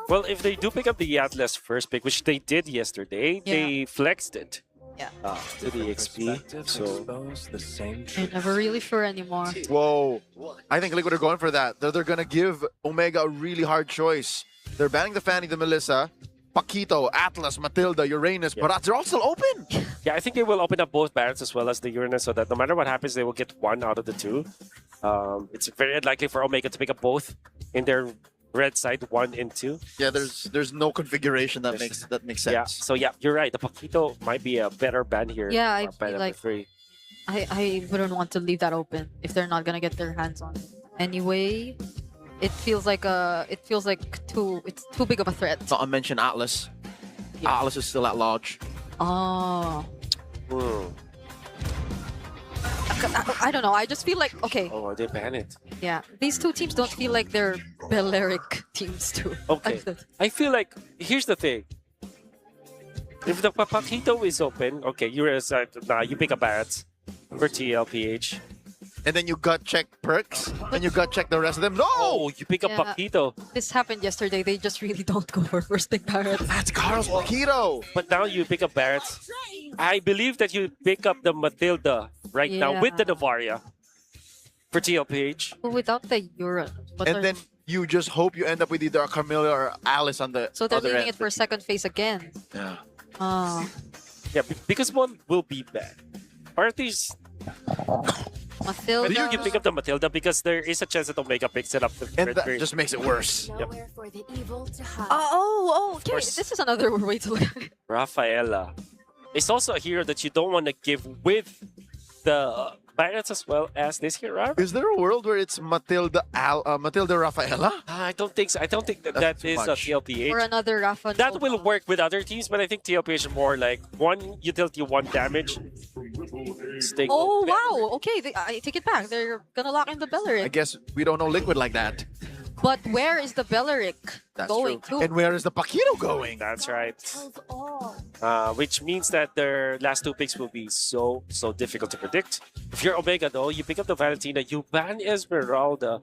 Well, if they do pick up the Atlas first pick, which they did yesterday, they flexed it. Yeah. To the XP. So I'm never really sure anymore. Whoa. I think Liquid are going for that. They're going to give Omega a really hard choice. They're banning the Fanny, the Melissa, Paquito, Atlas, Matilda, Uranus, but they're all still open. Yeah, I think they will open up both Barrets as well as the Uranus so that no matter what happens, they will get one out of the two. It's very unlikely for Omega to pick up both in their red side 1 and 2. Yeah, there's no configuration that makes sense. Yeah, so yeah, you're right. The Paquito might be a better ban here. Yeah, I ban feel like 3. I wouldn't want to leave that open if they're not gonna get their hands on it. Anyway, it feels like it's too big of a threat. Not to mention Atlas. Yeah. Atlas is still at large. Oh. I don't know. I just feel like okay. Oh, they ban it. Yeah, these two teams don't feel like they're Balearic teams too. Okay. I feel like here's the thing. If the Paquito is open, okay, you're you pick up Barrets for TLPH. And then you gut check Perks, and you gut check the rest of them. No! Oh, you pick up Yeah. Paquito. This happened yesterday. They just really don't go for first pick Barrett. That's Carl's Paquito! But now you pick up Barrets. I believe that you pick up the Matilda right now with the Navaria for TLPH. But without the Uranus. And then you just hope you end up with either a Camilla or Alice on the so they're other leaving end. it for second phase again. Yeah. Yeah, because one will be bad. Or at least Matilda. you can pick up the Matilda because there is a chance that Omega picks it up. And that just makes it worse. Nowhere for the evil to hide. Okay. course. This is another way to look at it. Rafaela. It's also a hero that you don't want to give with the Barrets as well as this hero. Is there a world where it's Matilda Rafaela? I don't think so. I don't think that That's is too a much. TLPH. Or another Rafa. That will work with other teams, but I think TLPH is more like 1 utility, 1 damage. Staying Oh open. wow! Okay, I take it back. They're gonna lock in the I Belleric. guess we don't know Liquid like that. But where is the Belleric That's going true. to? And where is the Paquito going? That's right. Tells all. Which means that their last 2 picks will be so difficult to predict. If you're Omega though, you pick up the Valentina, you ban Esmeralda.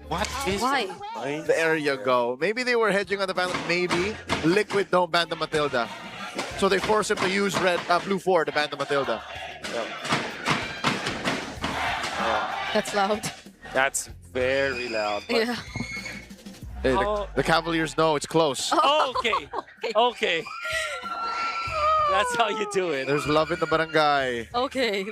What is Why? that? There you go. Maybe they were hedging on the balance. Maybe Liquid don't ban the Matilda. So they force him to use blue 4 to ban the Matilda. That's loud. That's very loud. but- Yeah. Hey, Oh. the Cavaliers know it's close. Okay. Okay. That's how you do it. There's love in the barangay. Okay.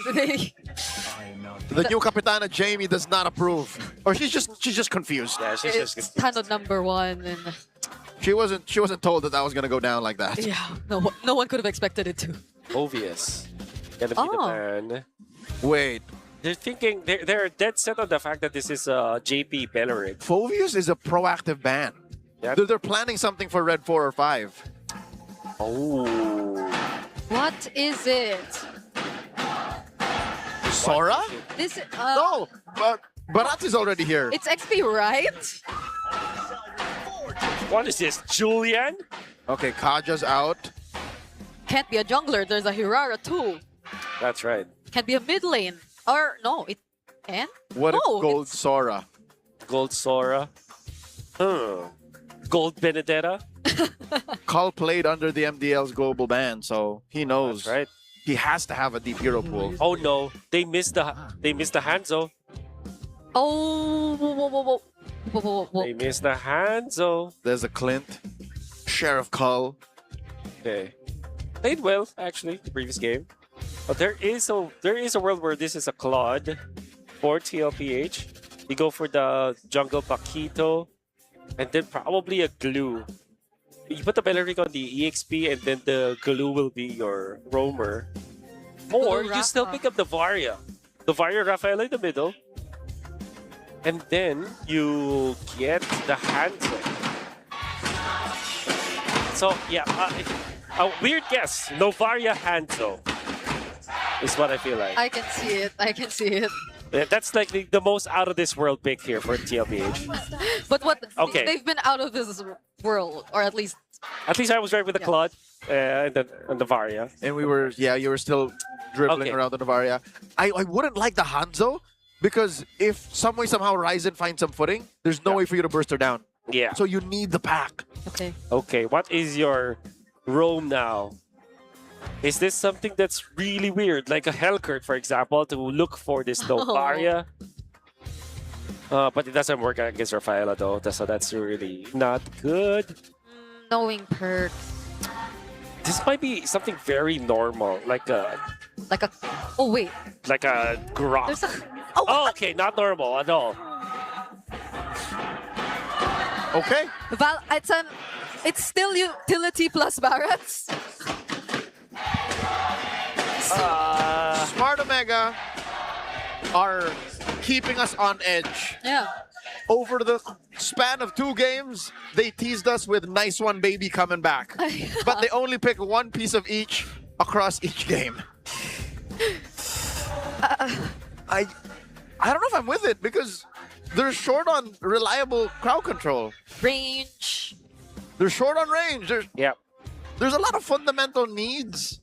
The new Capitana Jamie does not approve. Or she's just confused. Yeah, she's It's just Tanod #1, and She wasn't told that was gonna go down like that. yeah, no one could have expected it to. obvious. Gonna be the Oh. ban. Wait, They're thinking they're dead set on the fact that this is a Jaypee Belleric. Fovius is a proactive ban. Yep. They're planning something for Red 4 or 5. Oh. What is it? Sora? This No, but Barat is already here. It's XP, right? What is this, Julian? Okay, Kaja's out. Can't be a jungler. There's a Hirara too. That's right. Can't be a mid lane. Or no, it can. What No, if Gold it's- Sora? Gold Sora. Gold Benedetta. Cull played under the MDL's global ban, so he knows. That's right. He has to have a deep hero pool. Oh no, they missed the Hanzo. Oh, whoa. They missed the Hanzo. There's a Clint, Sheriff Cull. Okay. Played well actually the previous game. But there is a world where this is a Claude for TLPH. You go for the jungle Paquito and then probably a glue. You put the Belleric on the EXP and then the glue will be your roamer. Or Glue you still Rafa. pick up the Varia. The Varia Rafaela in the middle. And then you get the Hanzo. So yeah, a weird guess. Novaria Hanzo is what I feel like. I can see it. I can see it. Yeah, that's like the most out of this world pick here for TLPH. But what? Okay. They've been out of this world, or at least. At least I was right with the Yeah. Claude and the Varia. And we were, yeah, you were still dribbling Okay. around the Navaria. I wouldn't like the Hanzo because if some way, somehow Ryzen finds some footing, there's no Yeah. way for you to burst her down. Yeah. So you need the pack. Okay. Okay, what is your roam now? Is this something that's really weird, like a Hellcurt, for example, to look for this Novaria? But it doesn't work against Rafaela, though, so that's really not good. Knowing perks. This might be something very normal, like a Oh wait. Grok. There's a. Oh, okay, not normal at all. Okay. It's still utility plus Barretts. Smart Omega are keeping us on edge. Yeah. Over the span of 2 games, they teased us with nice one baby coming back. But they only pick one piece of each across each game. I don't know if I'm with it because they're short on reliable crowd control. Range. They're short on range. Yeah. There's a lot of fundamental needs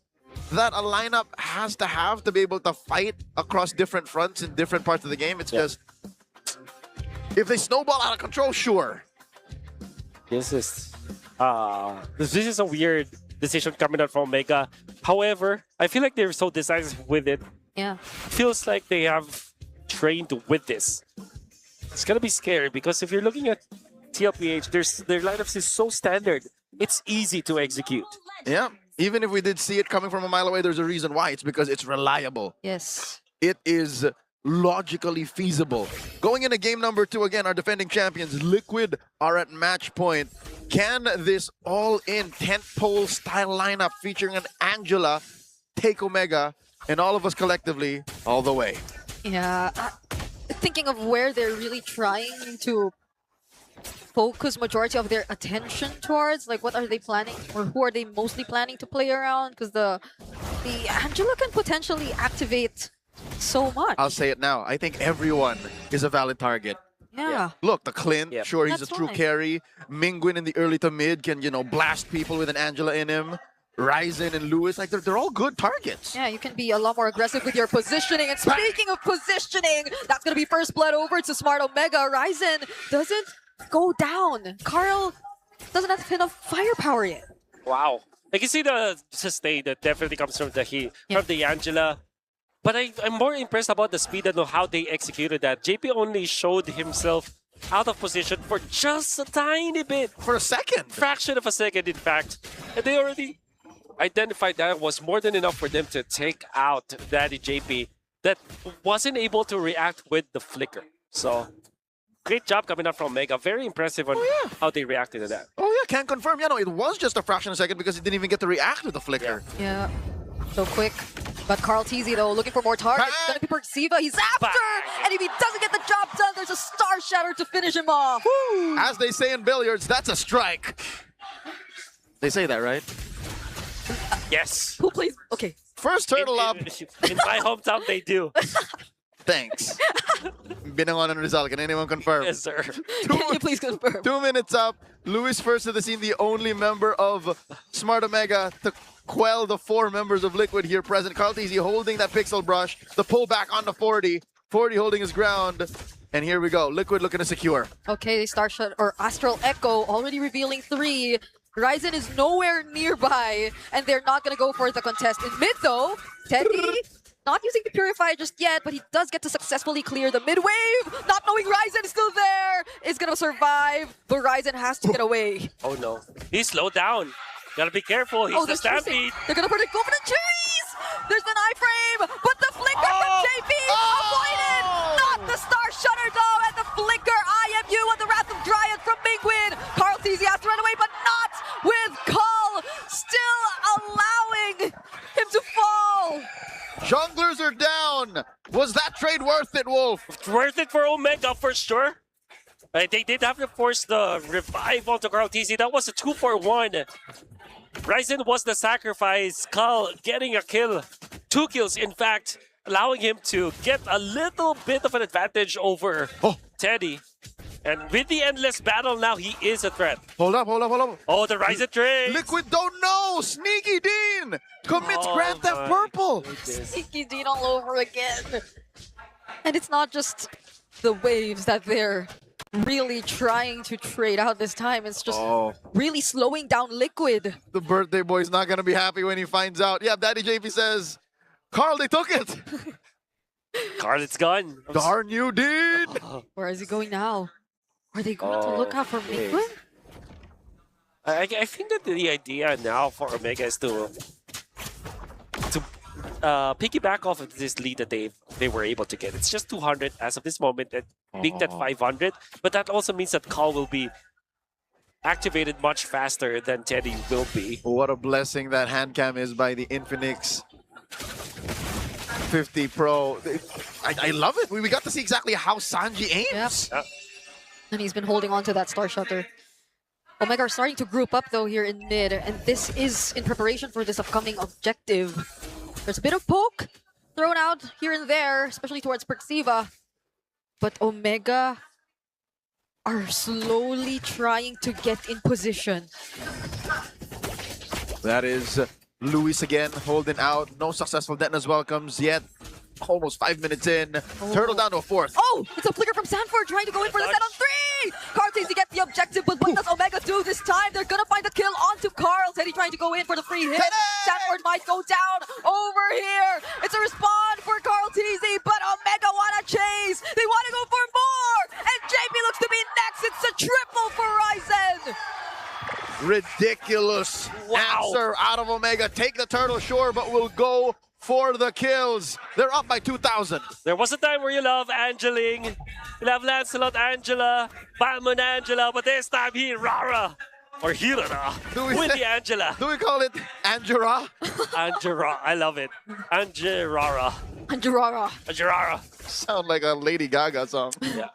that a lineup has to have to be able to fight across different fronts in different parts of the game. It's just, if they snowball out of control, sure. This is a weird decision coming out from Omega. However, I feel like they're so decisive with it. Yeah. Feels like they have trained with this. It's gonna be scary because if you're looking at TLPH, their lineups is so standard. It's easy to execute. Yeah. Even if we did see it coming from a mile away, there's a reason why. It's because it's reliable. Yes. It is logically feasible. Going into game number 2 again, our defending champions, Liquid, are at match point. Can this all-in tentpole style lineup featuring an Angela take Omega and all of us collectively all the way? Yeah. Thinking of where they're really trying to focus majority of their attention towards, like what are they planning or who are they mostly planning to play around? Because the Angela can potentially activate so much. I'll say it now. I think everyone is a valid target. Yeah. Look, the Clint, sure, he's That's a true fine. carry. Mingwin in the early to mid can, blast people with an Angela in him. Ryzen and Lewis, like they're all good targets. Yeah, you can be a lot more aggressive with your positioning. And speaking of positioning, that's going to be first blood over to Smart Omega. Ryzen doesn't go down. Karl doesn't have enough firepower yet. Wow. I can see the sustain that definitely comes from the Angela. But I'm more impressed about the speed and how they executed that. Jaypee only showed himself out of position for just a tiny bit. For a second. Fraction of a second, in fact. And they already identified that was more than enough for them to take out Daddy Jaypee that wasn't able to react with the flicker. So, great job coming up from Omega. Very impressive on how they reacted to that. Oh yeah, can't confirm. Yeah, no, it was just a fraction of a second because it didn't even get to react with the flicker. Yeah, so quick. But KarlTzy though, looking for more targets. It's gonna be Perksiva. He's after! And if he doesn't get the job done, there's a Star Shatter to finish him off. Woo! As they say in billiards, that's a strike. They say that, right? Yes. Who plays? Okay. First turtle up. In my hometown, they do. Thanks. Binangonan Rizal. Can anyone confirm? Yes, sir. Can you please confirm? 2 minutes up. Luis first to the scene, the only member of Smart Omega to quell the 4 members of Liquid here present. KarlTzy holding that pixel brush. The pullback on the 40. 40 holding his ground. And here we go. Liquid looking to secure. Okay, they Star Shot or Astral Echo already revealing 3. Ryzen is nowhere nearby, and they're not gonna go for the contest. In mid though, Teddy not using the Purify just yet, but he does get to successfully clear the mid wave. Not knowing Ryzen is still there, is gonna survive, but Ryzen has to get away. Oh no. He's slowed down. Gotta be careful. He's the Stampede. They're gonna predict, go for the cherries! There's an iframe, but the flicker from Jaypee avoided! Not the Star Shutter though, and the flicker IMU on the Wrath of Dryad from Mingwin. KarlTzy has to run away, but not with Cull, still allowing him to fall. Junglers are down. Was that trade worth it, Wolf? It's worth it for Omega for sure. They did have to force the revive onto KarlTzy. That was a 2-for-1. Ryzen was the sacrifice. Cull getting a kill. 2 kills, in fact, allowing him to get a little bit of an advantage over Teddy. And with the endless battle now, he is a threat. Hold up. Oh, the Ryzen trade. Liquid don't know. Sneaky Dean commits Grand Theft Purple. Sneaky Dean all over again. And it's not just the waves that they're really trying to trade out this time. It's just Oh, really slowing down Liquid. the birthday boy's not gonna be happy when he finds out. Yeah, Daddy Jaypee says, Karl, they took it. Karl, it's gone. Darn you, dude. Where is he going now? Are they going to look out for Okay. Liquid? I think that the idea now for Omega is to piggyback off of this lead that they were able to get. It's just 200 as of this moment, and being that 500, but that also means that Cull will be activated much faster than Teddy will be. What a blessing that hand cam is by the Infinix 50 Pro. I love it. We got to see exactly how Sanji aims. Yep. And he's been holding on to that Star Shutter. Omega are starting to group up though here in mid, and this is in preparation for this upcoming objective. There's a bit of poke thrown out here and there, especially towards Perxiva. But Omega are slowly trying to get in position. That is Luis again holding out. No successful Detonas welcomes yet. Almost 5 minutes in. Turtle down to a fourth. Oh, it's a flicker from Sanford trying to go in for the set on 3! KarlTzy gets the objective, but what does Omega do this time? They're gonna find the kill onto Karl. Teddy trying to go in for the free hit. Sanford might go down over here. It's a respawn for KarlTzy, but Omega wanna chase. They wanna go for more! And Jaypee looks to be next. It's a triple for Ryzen. Ridiculous answer out of Omega. Take the turtle, sure, but we'll go for the kills. They're up by 2,000. There was a time where you love Angeling, you love Lancelot Angela, Batman Angela, but this time he RORA or Hirara with the Angela. Do we call it Angera? Angera, I love it. Angerara. Angerara Angerara. Sound like a Lady Gaga song. Yeah.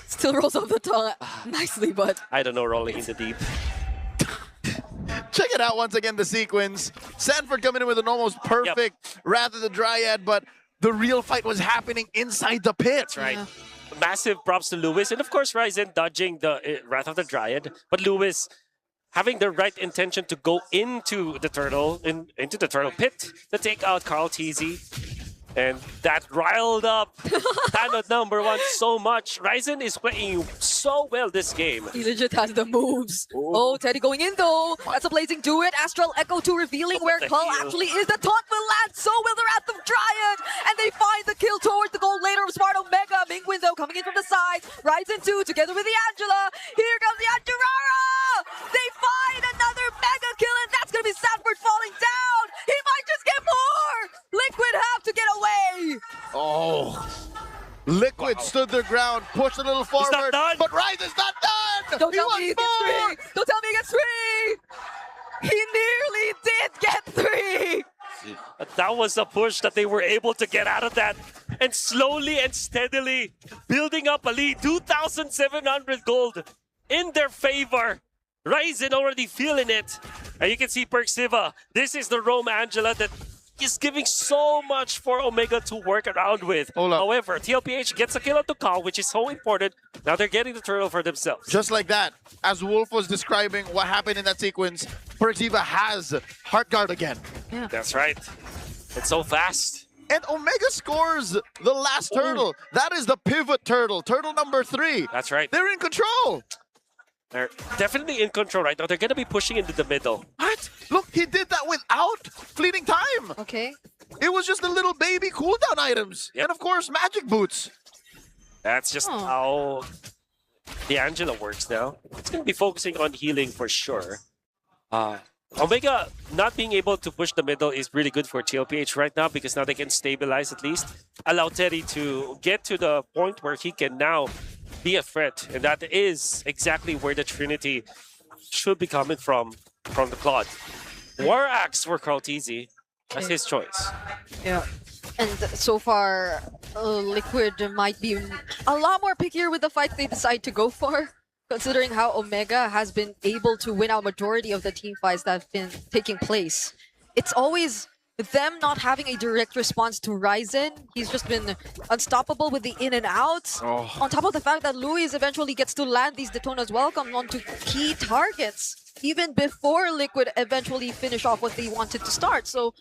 Still rolls off the tongue nicely, but I don't know, rolling in the deep. Check it out once again, the sequence. Sanford coming in with an almost perfect rather the Dryad, but the real fight was happening inside the pit. That's right. Yeah. Massive props to Lewis, and of course Ryzen dodging the Wrath of the Dryad, but Lewis having the right intention to go into the turtle, into the turtle pit to take out KarlTzy. And that riled up Tanod #1 so much. Ryzen is playing so well this game. he legit has the moves. Oh, Teddy going in though. That's a blazing do it. Astral Echo 2 revealing where the Cull heal. actually is. The taunt will land so well. The Wrath of Dryad. And they find the kill towards the goal later of Smart Omega. Ming window coming in from the side. Ryzen 2 together with the Angela. Here comes the Angerara. They find another mega kill, and that's going to be Sanford falling down. He might just get more. Liquid have to get away. Oh. Liquid stood their ground, pushed a little forward, not done. but Ryzen's not done! Don't He tell wants me he gets more! 3. Don't tell me he gets 3. He nearly did get 3. That was a push that they were able to get out of that. And slowly and steadily building up a lead. 2,700 gold in their favor. Ryzen already feeling it. And you can see Perxiva. This is the Rome Angela that is giving so much for Omega to work around with. Hold up. However, TLPH gets a kill onto Cull, which is so important. Now they're getting the turtle for themselves. Just like that, as Wolf was describing what happened in that sequence, Perxiva has Heart Guard again. That's right. It's so fast. And Omega scores the last turtle. That is the pivot turtle, turtle #3. That's right. They're in control. They're definitely in control right now. They're going to be pushing into the middle. What? Look, he did that without fleeting time. Okay. It was just the little baby cooldown items. Yep. And of course, magic boots. That's just how the Angela works now. It's going to be focusing on healing for sure. Omega not being able to push the middle is really good for TLPH right now because now they can stabilize at least. Allow Teddy to get to the point where he can now be a threat. And that is exactly where the Trinity should be coming from the Claude. War Axe for KarlTzy. That's his choice. Yeah. And so far, Liquid might be a lot more pickier with the fights they decide to go for, considering how Omega has been able to win out majority of the team fights that have been taking place. It's always them not having a direct response to Ryzen. He's just been unstoppable with the in and out. Oh. On top of the fact that Luis eventually gets to land these Detonas welcome onto key targets, even before Liquid eventually finish off what they wanted to start. So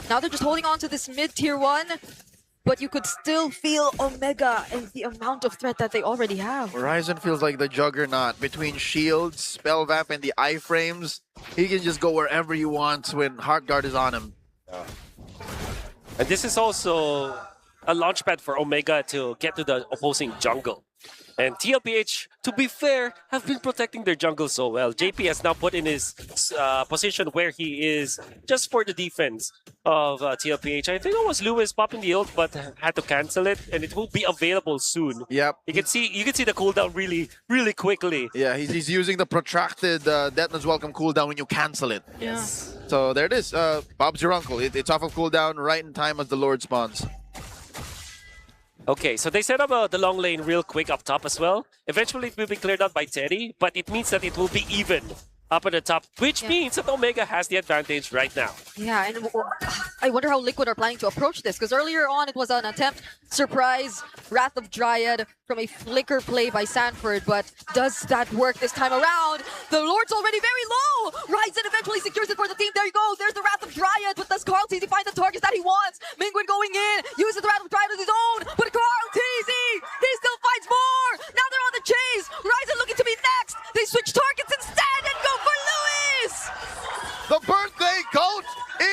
now they're just holding on to this mid-tier 1. but you could still feel Omega and the amount of threat that they already have. Ryzen feels like the juggernaut between shields, spell vamp, and the iframes. He can just go wherever he wants when Heartguard is on him. And this is also a launchpad for Omega to get to the opposing jungle. And TLPH, to be fair, have been protecting their jungle so well. Jaypee has now put in his position where he is just for the defense of TLPH. I think it was Lewis popping the ult, but had to cancel it, and it will be available soon. Yep. You can see the cooldown really quickly. Yeah, he's using the protracted Detna's Welcome cooldown when you cancel it. Yes. So there it is. Bob's your uncle. It's off of cooldown right in time as the Lord spawns. Okay, so they set up the long lane real quick up top as well. Eventually it will be cleared out by Teddy, but it means that it will be even up at the top, which means that Omega has the advantage right now. Yeah, and I wonder how Liquid are planning to approach this, because earlier on it was an attempt, surprise, Wrath of Dryad from a flicker play by Sanford, but does that work this time around? The Lord's already very low! Ryzen eventually secures it for the team, there you go, there's the Wrath of Dryad, but does KarlTzy find the targets that he wants? Mingwen going in, uses the Wrath of Dryad as his own, but KarlTzy, he still fights more! Now they're on the chase! Ryzen looking to be next! They switch targets instead and go for Lewis! The birthday goat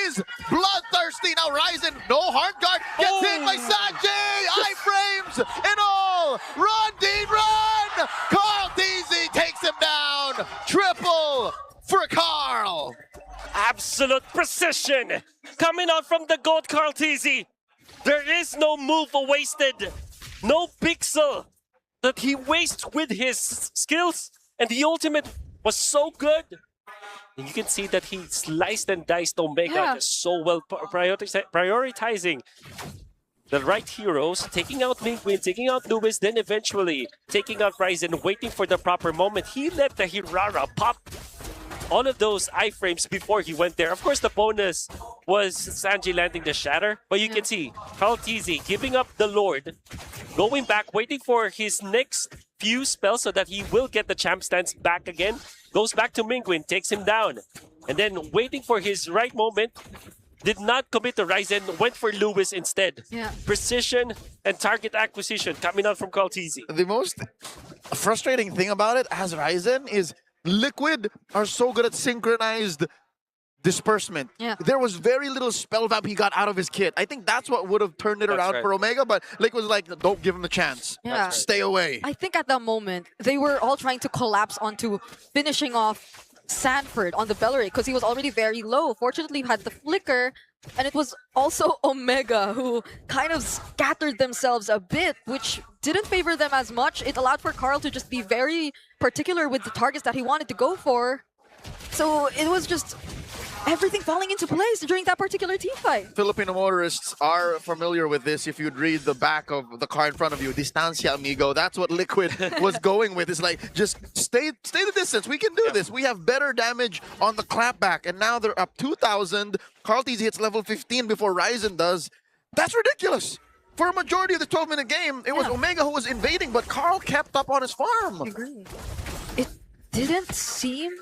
is bloodthirsty. Now Ryzen, no Heartguard, gets hit by Sanjay, iframes and all. Run, Dean, run! KarlTzy takes him down. Triple for Karl. Absolute precision coming out from the GOAT KarlTzy. There is no move wasted, no pixel that he wastes with his skills, and the ultimate was so good. And you can see that he sliced and diced Omega just so well, prioritizing the right heroes, taking out Mingwen, taking out Lewis, then eventually taking out Ryzen, waiting for the proper moment. He let the Hirara pop all of those iframes before he went there. Of course, the bonus was Sanji landing the shatter, but you can see KarlTzy giving up the Lord, going back, waiting for his next few spells so that he will get the champ stance back again. Goes back to Mingwen, takes him down, and then waiting for his right moment, did not commit to Ryzen, went for Lewis instead. Yeah. Precision and target acquisition coming out from KarlTzy. The most frustrating thing about it as Ryzen is Liquid are so good at synchronized disbursement. Yeah. There was very little spell vamp he got out of his kit. I think that's what would have turned it around for Omega, but Liquid was like, don't give him a chance. Yeah. Stay away. I think at that moment, they were all trying to collapse onto finishing off Sanford on the Bellary because he was already very low. Fortunately, he had the flicker, and it was also Omega who kind of scattered themselves a bit, which didn't favor them as much. It allowed for Karl to just be very particular with the targets that he wanted to go for. So it was just everything falling into place during that particular team fight. Filipino motorists are familiar with this. If you'd read the back of the car in front of you, distancia, amigo. That's what Liquid was going with. It's like, just stay the distance. We can do this. We have better damage on the clapback. And now they're up 2,000. KarlTzy hits level 15 before Ryzen does. That's ridiculous. For a majority of the 12-minute game, it was Omega who was invading, but Karl kept up on his farm. I agree. It didn't seem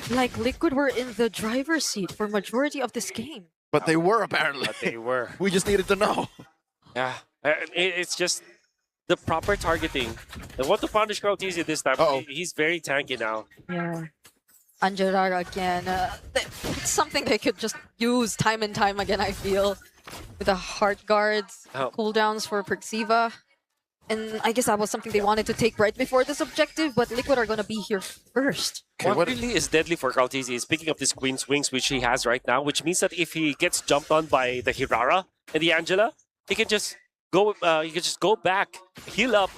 like Liquid were in the driver's seat for majority of this game. But they were, apparently. But they were. We just needed to know. Yeah, it's just the proper targeting. They want to punish KarlTzy this time. He's very tanky now. Yeah. Anjarara again. It's something they could just use time and time again, I feel. With the heart guards, cooldowns for Perxiva. And I guess that was something they wanted to take right before this objective, but Liquid are going to be here first. What really is deadly for KarlTzy is picking up this Queen's Wings, which he has right now, which means that if he gets jumped on by the Hirara and the Angela, he can just go back, heal up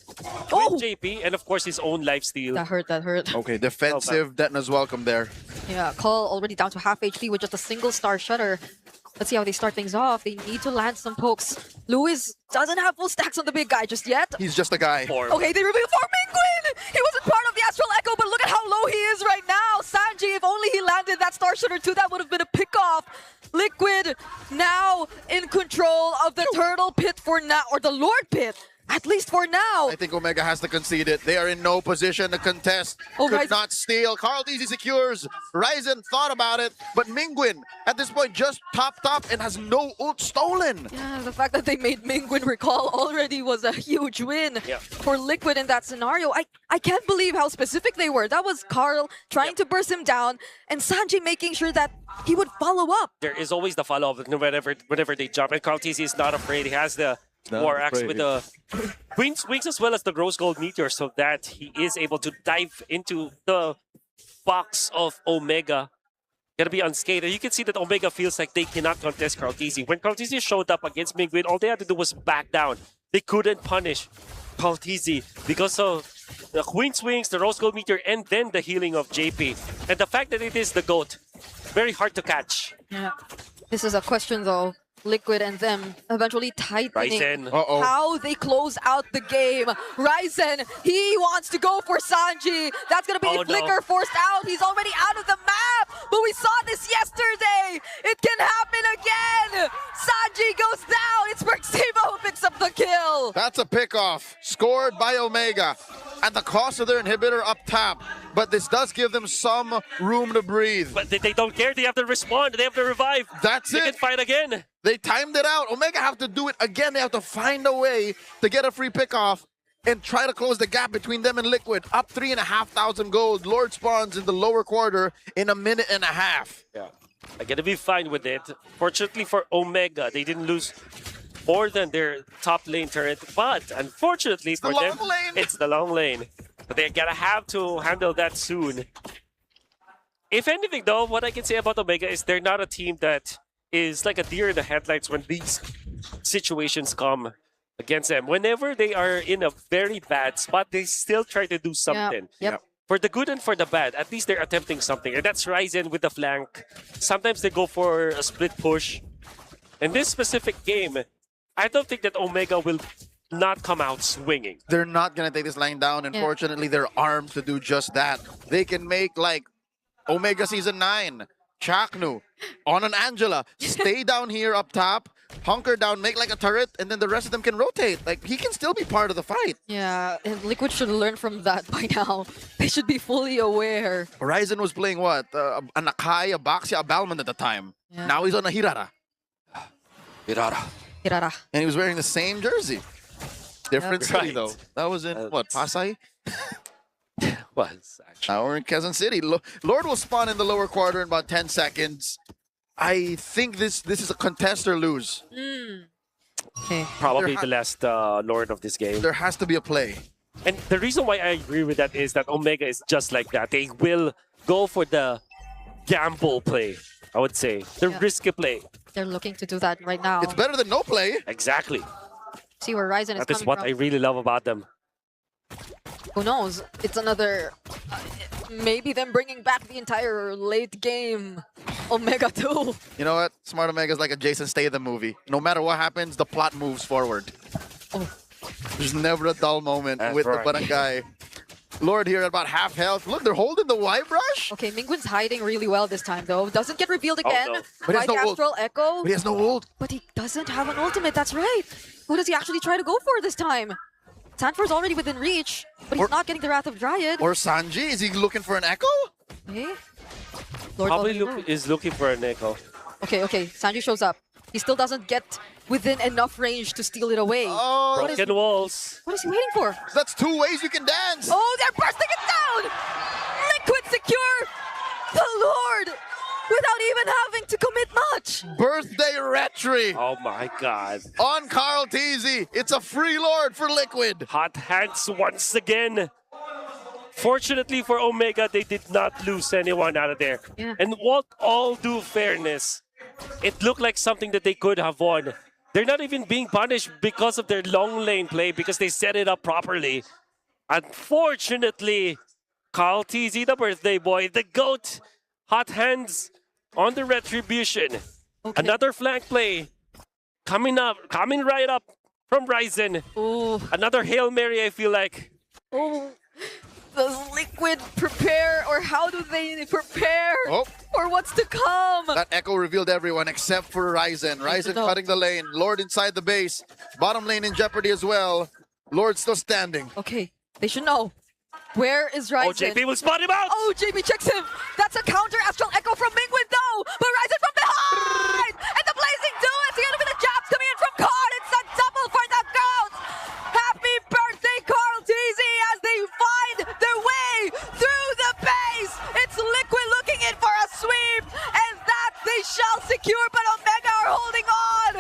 with Jaypee, and of course his own lifesteal. That hurt. Okay, defensive Detna's welcome there. Yeah, Cull already down to half HP with just a single star shutter. Let's see how they start things off. They need to land some pokes. Lewis doesn't have full stacks on the big guy just yet. He's just a guy. Okay, they reveal for Mingwen! He wasn't part of the Astral Echo, but look at how low he is right now. Sanji, if only he landed that star shutter too, that would have been a pick-off. Liquid now in control of the Turtle Pit for now, or the Lord Pit. At least for now. I think Omega has to concede it. They are in no position to contest. Oh, Could guys. not steal. KarlTzy secures. Ryzen thought about it, but Mingwin at this point just topped up and has no ult stolen. Yeah, the fact that they made Mingwin recall already was a huge win for Liquid in that scenario. I can't believe how specific they were. That was Karl trying to burst him down and Sanji making sure that he would follow up. There is always the follow-up whenever they jump, and KarlTzy is not afraid. He has the War Axe with the Queen's Wings as well as the Rose Gold Meteor, so that he is able to dive into the box of Omega. Gonna be unscathed. You can see that Omega feels like they cannot contest KarlTzy. When KarlTzy showed up against Mingwin, all they had to do was back down. They couldn't punish KarlTzy because of the Queen's Wings, the Rose Gold Meteor, and then the healing of Jaypee. And the fact that it is the GOAT, very hard to catch. Yeah. This is a question though. Liquid and them eventually tightening Ryzen. how they close out the game. Ryzen, he wants to go for Sanji. That's going to be Flicker forced out. He's already out of the map. But we saw this yesterday. It can happen again. Sanji goes down. It's Bergsimo who picks up the kill. That's a pickoff scored by Omega at the cost of their inhibitor up top. But this does give them some room to breathe. But they don't care. They have to respond. They have to revive. That's They it. can fight again. They timed it out. Omega have to do it again. They have to find a way to get a free pickoff and try to close the gap between them and Liquid. Up 3,500 gold. Lord spawns in the lower quarter in a minute and a half. Yeah, I'm gonna be fine with it. Fortunately for Omega, they didn't lose more than their top lane turret. But unfortunately for them, it's the long lane. But they're gonna have to handle that soon. If anything, though, what I can say about Omega is they're not a team that is like a deer in the headlights when these situations come against them. Whenever they are in a very bad spot, they still try to do something. Yep. For the good and for the bad, at least they're attempting something. And that's Ryzen with the flank. Sometimes they go for a split push. In this specific game, I don't think that Omega will not come out swinging. They're not going to take this line down. Unfortunately, they're armed to do just that. They can make like Omega Season 9, Chaknu, on an Angela, stay down here up top, hunker down, make like a turret, and then the rest of them can rotate. Like, he can still be part of the fight. Yeah, and Liquid should learn from that by now. They should be fully aware. Horizon was playing what? A Nakai, a Baxia, a Balman at the time. Yeah. Now he's on a Hirara. Hirara. And he was wearing the same jersey. Different city, Right. though. That was in, what, Pasay? Was actually. Now we're in Quezon City. Lord will spawn in the lower quarter in about 10 seconds. I think this is a contest or lose. Okay. Probably There the last Lord of this game. There has to be a play. And the reason why I agree with that is that Omega is just like that. They will go for the gamble play, I would say. The risky play. They're looking to do that right now. It's better than no play. Exactly. See where Ryzen is That coming is what from. I really love about them. Who knows? It's another... maybe them bringing back the entire late game Omega 2. You know what? Smart Omega is like a Jason Statham movie. No matter what happens, the plot moves forward. Oh. There's never a dull moment That's with right. the barangay. Lord here at about half health. Look, they're holding the Y brush. Okay, Mingwin's hiding really well this time though. Doesn't get revealed Oh, again no. But he has by no ult. Astral Echo. But he has no ult. But he doesn't have an ultimate, that's right. Who does he actually try to go for this time? Sanford's already within reach, but he's Or- not getting the Wrath of Dryad. Or Sanji, is he looking for an echo? Okay. Lord Probably Volcano. is looking for an echo. Okay, Sanji shows up. He still doesn't get within enough range to steal it away. Oh, Broken walls. What is he waiting for? that's two ways you can dance. Oh, they're bursting it down! Liquid secure the Lord without even having to commit much. Birthday retry Oh my god. on KarlTzy. It's a free Lord for Liquid. Hot hands once again. Fortunately for Omega, they did not lose anyone out of there. Yeah. And with all due fairness, it looked like something that they could have won. They're not even being punished because of their long lane play, because they set it up properly. Unfortunately, KarlTzy, the birthday boy, the GOAT, hot hands on the retribution. Okay. Another flank play coming right up from Ryzen. Oh, Another Hail Mary, I feel like. oh. Does Liquid prepare, or how do they prepare Oh. for what's to come? That echo revealed everyone except for Ryzen. Ryzen no. cutting the lane. Lord inside the base. Bottom lane in jeopardy as well. Lord still standing. Okay, they should know. Where is Oh, Ryzen? Jaypee will spot him out! Oh, Jaypee checks him. That's a counter Astral Echo from Mingwin though. But Ryzen from behind! And the Blazing Duets. You gotta be the jabs coming in from Card. It's a double for the girls. Happy birthday, KarlTzy, as they find their way through the base. It's Liquid looking in for a sweep. And that they shall secure, but Omega are holding on.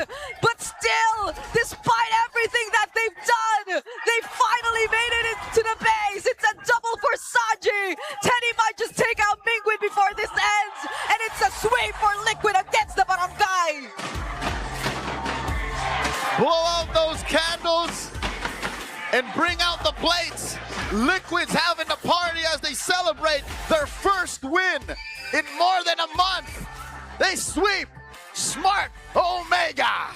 But still, despite everything that they've done, they finally made it into the base. It's a double for Saji. Teddy might just take out Mingwin before this ends. And it's a sweep for Liquid against the Barangay. Blow out those candles and bring out the plates. Liquid's having a party as they celebrate their first win in more than a month. They sweep Smart Omega.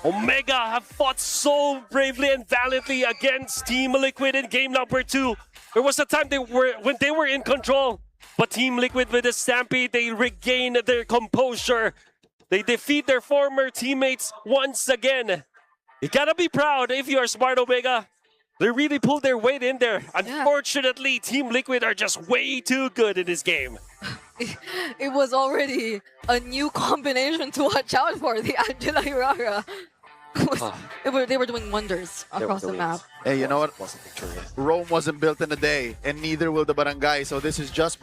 Omega have fought so bravely and valiantly against Team Liquid in game number 2. There was a time when they were in control, but Team Liquid with the Stampede, they regain their composure. They defeat their former teammates once again. You gotta be proud if you are Smart Omega. They really pulled their weight in there. Unfortunately, Team Liquid are just way too good in this game. It was already a new combination to watch out for, the Angela Aurora. They were doing wonders across the map. Hey, you know what? Rome wasn't built in a day, and neither will the barangay. So this is just